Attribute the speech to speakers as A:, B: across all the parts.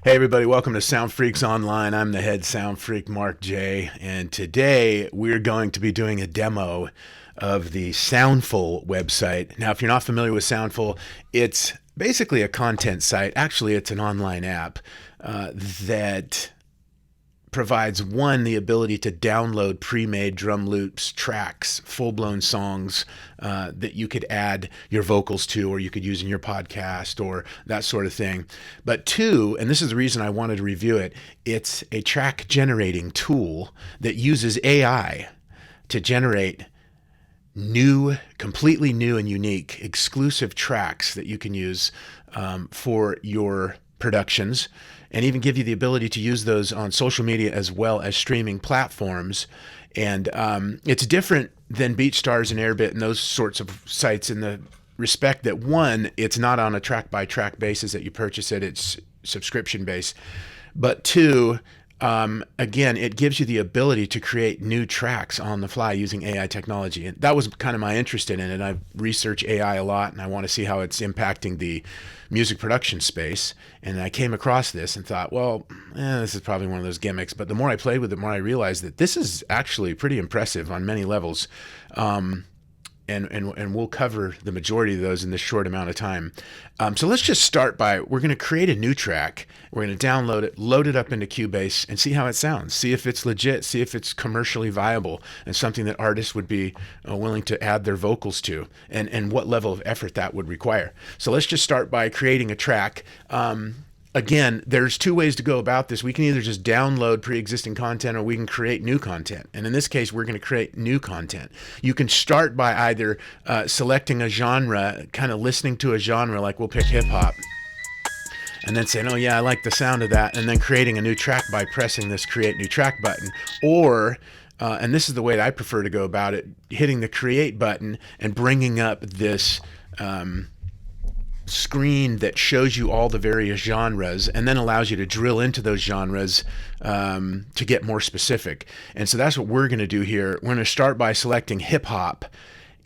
A: Hey everybody, welcome to Sound Freaks Online. I'm the head sound freak, Mark J. And today we're going to be doing a demo of the Soundful website. Now, if you're not familiar with Soundful, it's basically a content site. Actually, it's an online app that provides, one, the ability to download pre-made drum loops, tracks, full-blown songs that you could add your vocals to, or you could use in your podcast or that sort of thing. But two, and this is the reason I wanted to review it, it's a track generating tool that uses AI to generate completely new and unique exclusive tracks that you can use for your productions, and even give you the ability to use those on social media as well as streaming platforms. And it's different than BeatStars and Airbit and those sorts of sites in the respect that, one, it's not on a track-by-track basis that you purchase it, it's subscription-based. But two, again, it gives you the ability to create new tracks on the fly using AI technology. And that was kind of my interest in it. And I've researched AI a lot, and I want to see how it's impacting the music production space. And I came across this and thought, well, this is probably one of those gimmicks. But the more I played with it, the more I realized that this is actually pretty impressive on many levels. And we'll cover the majority of those in this short amount of time. So let's just start by, we're going to create a new track. We're going to download it, load it up into Cubase, and see how it sounds. See if it's legit, see if it's commercially viable, and something that artists would be willing to add their vocals to, and what level of effort that would require. So let's just start by creating a track. Again, there's two ways to go about this. We can either just download pre-existing content, or we can create new content. And in this case, we're going to create new content. You can start by either selecting a genre, kind of listening to a genre, like we'll pick hip hop, and then saying, oh yeah, I like the sound of that, and then creating a new track by pressing this create new track button. Or, and this is the way that I prefer to go about it, hitting the create button and bringing up this screen that shows you all the various genres, and then allows you to drill into those genres to get more specific. And so that's what we're going to do here. We're going to start by selecting hip hop,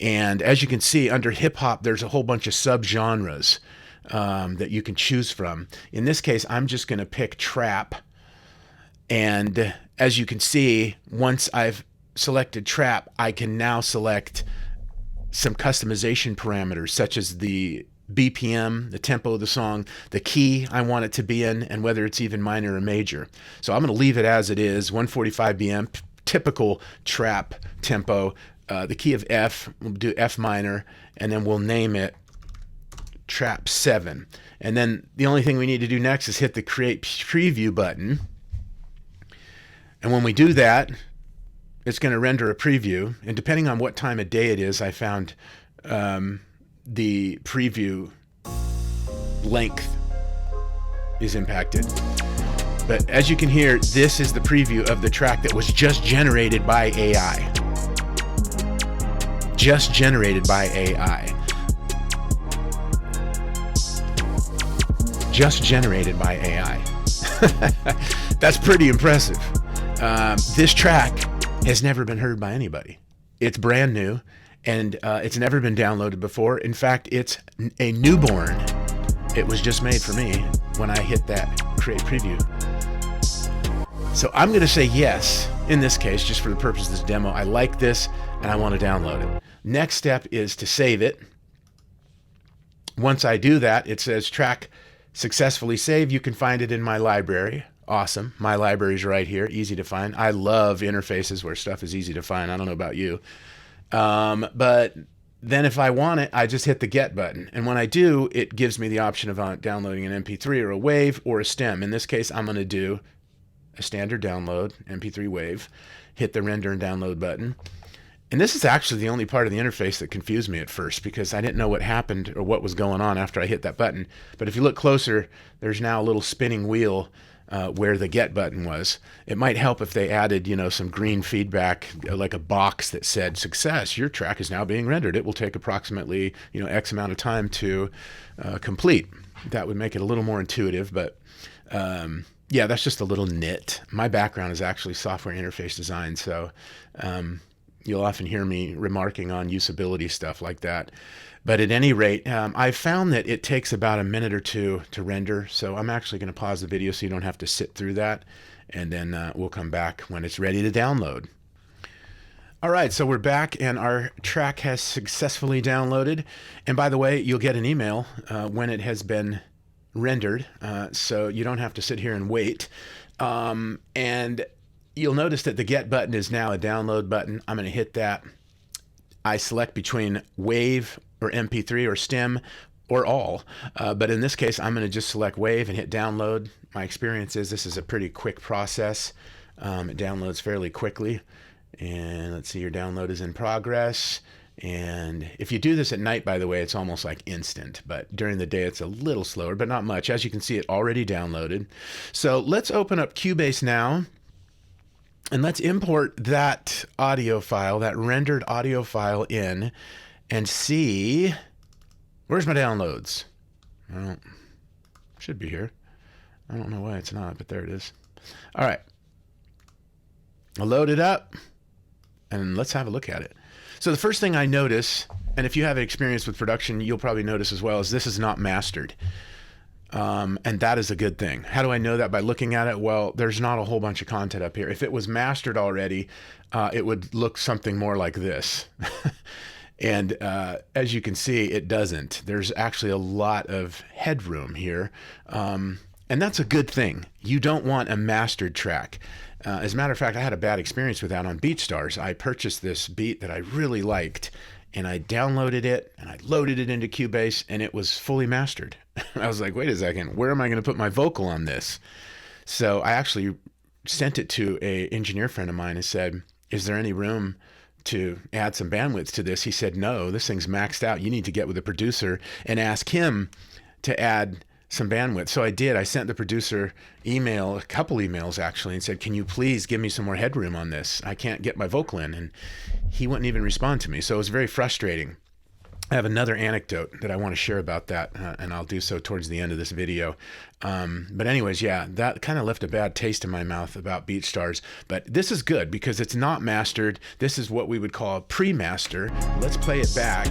A: and as you can see, under hip hop there's a whole bunch of subgenres that you can choose from. In this case, I'm just going to pick trap, and as you can see, once I've selected trap, I can now select some customization parameters, such as the BPM, the tempo of the song, the key I want it to be in, and whether it's even minor or major. So I'm going to leave it as it is, 145 BPM, typical trap tempo. The key of F, we'll do F minor, and then we'll name it Trap 7. And then the only thing we need to do next is hit the Create Preview button. And when we do that, it's going to render a preview. And depending on what time of day it is, I found the preview length is impacted. But as you can hear, this is the preview of the track that was just generated by AI. Just generated by AI. Just generated by AI. That's pretty impressive. This track has never been heard by anybody. It's brand new. And it's never been downloaded before. In fact, it's a newborn. It was just made for me when I hit that create preview. So I'm going to say yes, in this case, just for the purpose of this demo. I like this and I want to download it. Next step is to save it. Once I do that, it says track successfully saved. You can find it in my library. Awesome. My library's right here, easy to find. I love interfaces where stuff is easy to find. I don't know about you. But then if I want it, I just hit the get button. And when I do, it gives me the option of downloading an MP3 or a WAV or a stem. In this case, I'm going to do a standard download, MP3 WAV, hit the render and download button. And this is actually the only part of the interface that confused me at first, because I didn't know what happened or what was going on after I hit that button. But if you look closer, there's now a little spinning wheel where the get button was. It might help if they added, some green feedback, like a box that said, success, your track is now being rendered. It will take approximately, X amount of time to complete. That would make it a little more intuitive, but yeah, that's just a little nit. My background is actually software interface design, so You'll often hear me remarking on usability stuff like that. But at any rate, I've found that it takes about a minute or two to render. So I'm actually going to pause the video so you don't have to sit through that. And then we'll come back when it's ready to download. All right, so we're back and our track has successfully downloaded. And by the way, you'll get an email when it has been rendered, so you don't have to sit here and wait. And you'll notice that the get button is now a download button. I'm going to hit that. I select between WAV or MP3 or STEM or all, but in this case, I'm going to just select WAV and hit download. My experience is this is a pretty quick process. It downloads fairly quickly. And let's see, your download is in progress. And if you do this at night, by the way, it's almost like instant, but during the day, it's a little slower, but not much. As you can see, it already downloaded. So let's open up Cubase now, and let's import that audio file, that rendered audio file in, and see, where's my downloads? Well, should be here. I don't know why it's not, but there it is. All right. I'll load it up, and let's have a look at it. So the first thing I notice, and if you have experience with production, you'll probably notice as well, is this is not mastered. And that is a good thing. How do I know that? By looking at it? Well, there's not a whole bunch of content up here. If it was mastered already, it would look something more like this. And as you can see, it doesn't. There's actually a lot of headroom here. And that's a good thing. You don't want a mastered track. As a matter of fact, I had a bad experience with that on BeatStars. I purchased this beat that I really liked, and I downloaded it, and I loaded it into Cubase, and it was fully mastered. I was like, wait a second, where am I going to put my vocal on this? So I actually sent it to an engineer friend of mine and said, is there any room to add some bandwidth to this? He said, no, this thing's maxed out. You need to get with the producer and ask him to add some bandwidth. So I did. I sent the producer email, a couple emails actually, and said, can you please give me some more headroom on this? I can't get my vocal in. And he wouldn't even respond to me. So it was very frustrating. I have another anecdote that I want to share about that, and I'll do so towards the end of this video. But anyways, yeah, that kind of left a bad taste in my mouth about BeatStars. But this is good because it's not mastered. This is what we would call a pre-master. Let's play it back.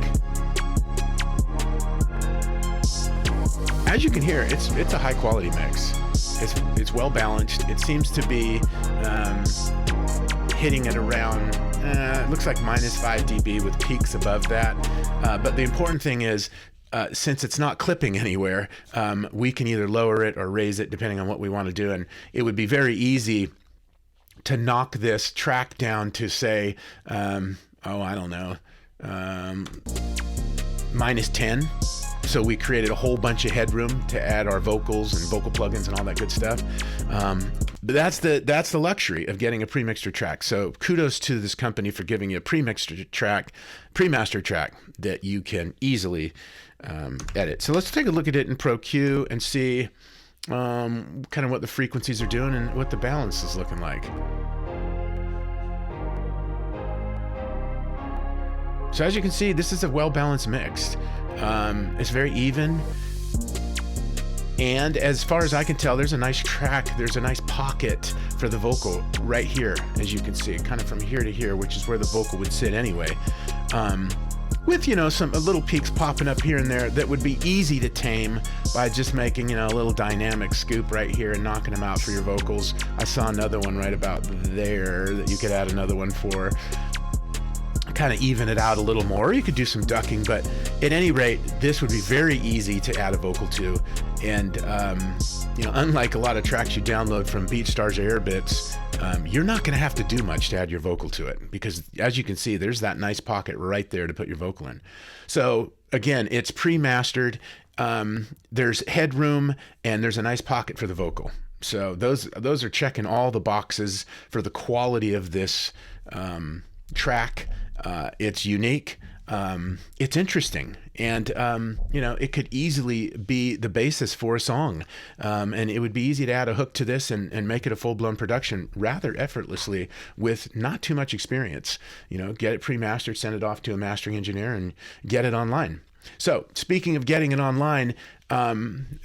A: As you can hear, it's a high quality mix. It's well balanced. It seems to be hitting at around, it looks like -5 dB with peaks above that. But the important thing is, since it's not clipping anywhere, we can either lower it or raise it depending on what we want to do. And it would be very easy to knock this track down to say, I don't know, -10. So we created a whole bunch of headroom to add our vocals and vocal plugins and all that good stuff. But that's the luxury of getting a pre-mixed track. So kudos to this company for giving you a pre-master track that you can easily edit. So let's take a look at it in Pro Q and see kind of what the frequencies are doing and what the balance is looking like. So as you can see, this is a well-balanced mix. It's very even. And as far as I can tell, there's a nice track, there's a nice pocket for the vocal right here, as you can see, kind of from here to here, which is where the vocal would sit anyway. With, some little peaks popping up here and there that would be easy to tame by just making, a little dynamic scoop right here and knocking them out for your vocals. I saw another one right about there that you could add another one for. Kind of even it out a little more. You could do some ducking, but at any rate, this would be very easy to add a vocal to. And unlike a lot of tracks you download from BeatStars or Airbits, you're not going to have to do much to add your vocal to it, because as you can see, there's that nice pocket right there to put your vocal in. So again, it's pre-mastered. There's headroom and there's a nice pocket for the vocal. So those are checking all the boxes for the quality of this track. It's unique. It's interesting, and it could easily be the basis for a song, and it would be easy to add a hook to this and make it a full-blown production rather effortlessly with not too much experience. Get it pre-mastered, send it off to a mastering engineer, and get it online. So speaking of getting it online,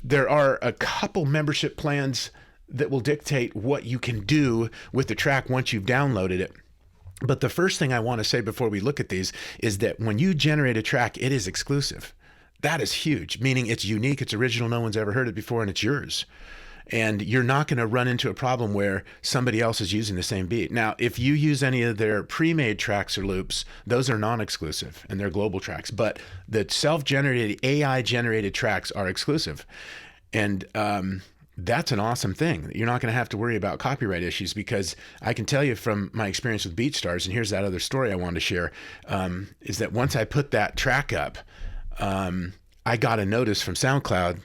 A: there are a couple membership plans that will dictate what you can do with the track once you've downloaded it. But the first thing I want to say before we look at these is that when you generate a track, it is exclusive. That is huge, meaning it's unique, it's original, no one's ever heard it before, and it's yours. And you're not going to run into a problem where somebody else is using the same beat. Now, if you use any of their pre-made tracks or loops, those are non-exclusive and they're global tracks. But the self-generated, AI-generated tracks are exclusive. And that's an awesome thing. You're not going to have to worry about copyright issues, because I can tell you from my experience with BeatStars, and here's that other story I wanted to share, is that once I put that track up, I got a notice from SoundCloud,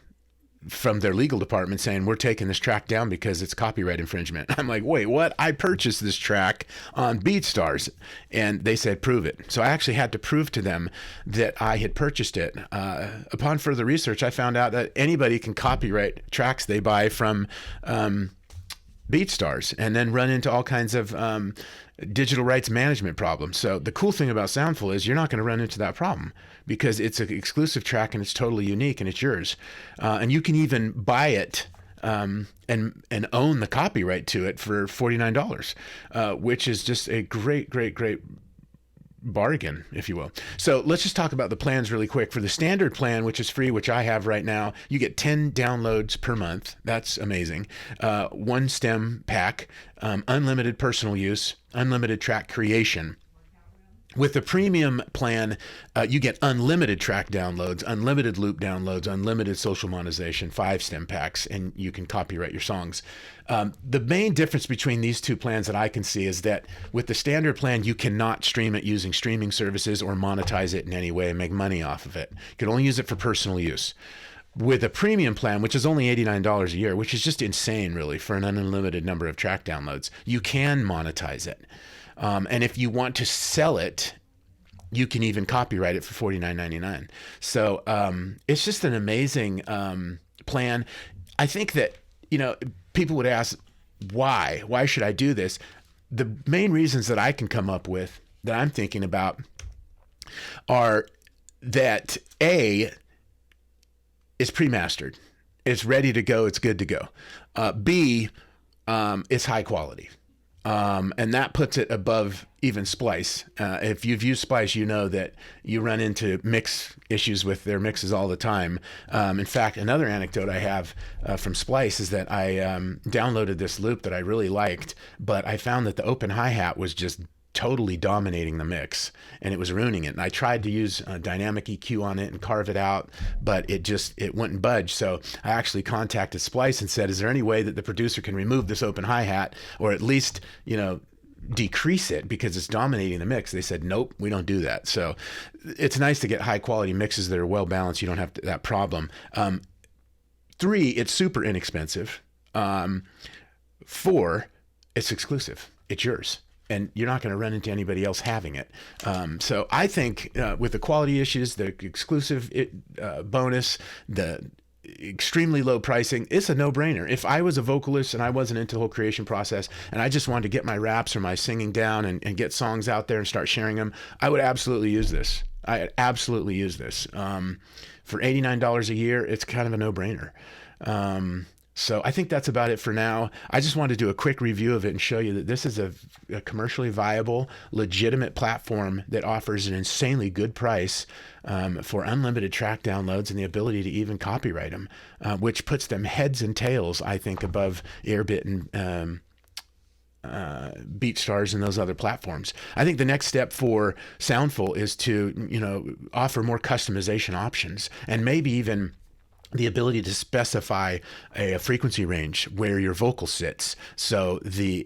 A: from their legal department, saying, we're taking this track down because it's copyright infringement. I'm like, wait, what? I purchased this track on BeatStars. And they said, prove it. So I actually had to prove to them that I had purchased it. Upon further research, I found out that anybody can copyright tracks they buy from BeatStars, and then run into all kinds of digital rights management problems. So the cool thing about Soundful is you're not going to run into that problem, because it's an exclusive track and it's totally unique and it's yours. And you can even buy it and own the copyright to it for $49, which is just a great bargain, if you will. So let's just talk about the plans really quick. For the standard plan, which is free, which I have right now, you get 10 downloads per month. That's amazing. One stem pack, unlimited personal use, unlimited track creation. With the premium plan, you get unlimited track downloads, unlimited loop downloads, unlimited social monetization, 5 stem packs, and you can copyright your songs. The main difference between these two plans that I can see is that with the standard plan, you cannot stream it using streaming services or monetize it in any way and make money off of it. You can only use it for personal use. With a premium plan, which is only $89 a year, which is just insane, really, for an unlimited number of track downloads, you can monetize it. And if you want to sell it, you can even copyright it for $49.99. So it's just an amazing plan. I think that, people would ask, why? Why should I do this? The main reasons that I can come up with, that I'm thinking about, are that A, it's pre-mastered. It's ready to go. It's good to go. B, it's high quality. And that puts it above even Splice. If you've used Splice, you know that you run into mix issues with their mixes all the time. In fact, another anecdote I have from Splice is that I downloaded this loop that I really liked, but I found that the open hi-hat was just totally dominating the mix, and it was ruining it. And I tried to use dynamic EQ on it and carve it out, but it wouldn't budge. So I actually contacted Splice and said, is there any way that the producer can remove this open hi-hat, or at least, decrease it because it's dominating the mix? They said, nope, we don't do that. So it's nice to get high quality mixes that are well balanced. You don't have that problem. 3, it's super inexpensive. 4, it's exclusive. It's yours, and you're not going to run into anybody else having it. So I think with the quality issues, the exclusive bonus, the extremely low pricing, it's a no-brainer. If I was a vocalist and I wasn't into the whole creation process and I just wanted to get my raps or my singing down and get songs out there and start sharing them, I would absolutely use this. For $89 a year, it's kind of a no-brainer. So I think that's about it for now. I just wanted to do a quick review of it and show you that this is a commercially viable, legitimate platform that offers an insanely good price for unlimited track downloads and the ability to even copyright them, which puts them heads and tails, I think, above Airbit and BeatStars and those other platforms. I think the next step for Soundful is to, offer more customization options, and maybe even the ability to specify a frequency range where your vocal sits. So the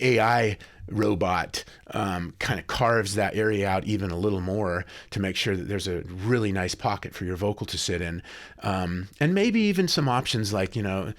A: AI robot kind of carves that area out even a little more to make sure that there's a really nice pocket for your vocal to sit in. And maybe even some options like, that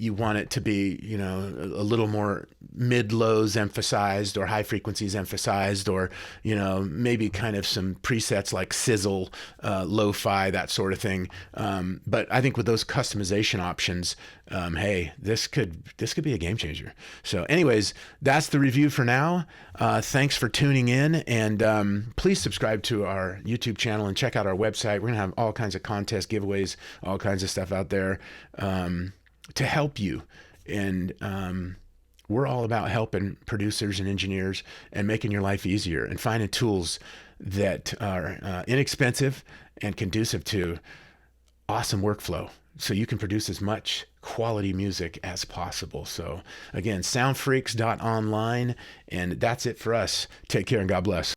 A: you want it to be, a little more mid-lows emphasized or high frequencies emphasized, or, maybe kind of some presets like sizzle, lo-fi, that sort of thing. But I think with those customization options, hey, this could be a game changer. So anyways, that's the review for now. Thanks for tuning in, and please subscribe to our YouTube channel and check out our website. We're gonna have all kinds of contest giveaways, all kinds of stuff out there to help you. And we're all about helping producers and engineers and making your life easier and finding tools that are inexpensive and conducive to awesome workflow so you can produce as much quality music as possible. So again, soundfreaks.online, and that's it for us. Take care and God bless.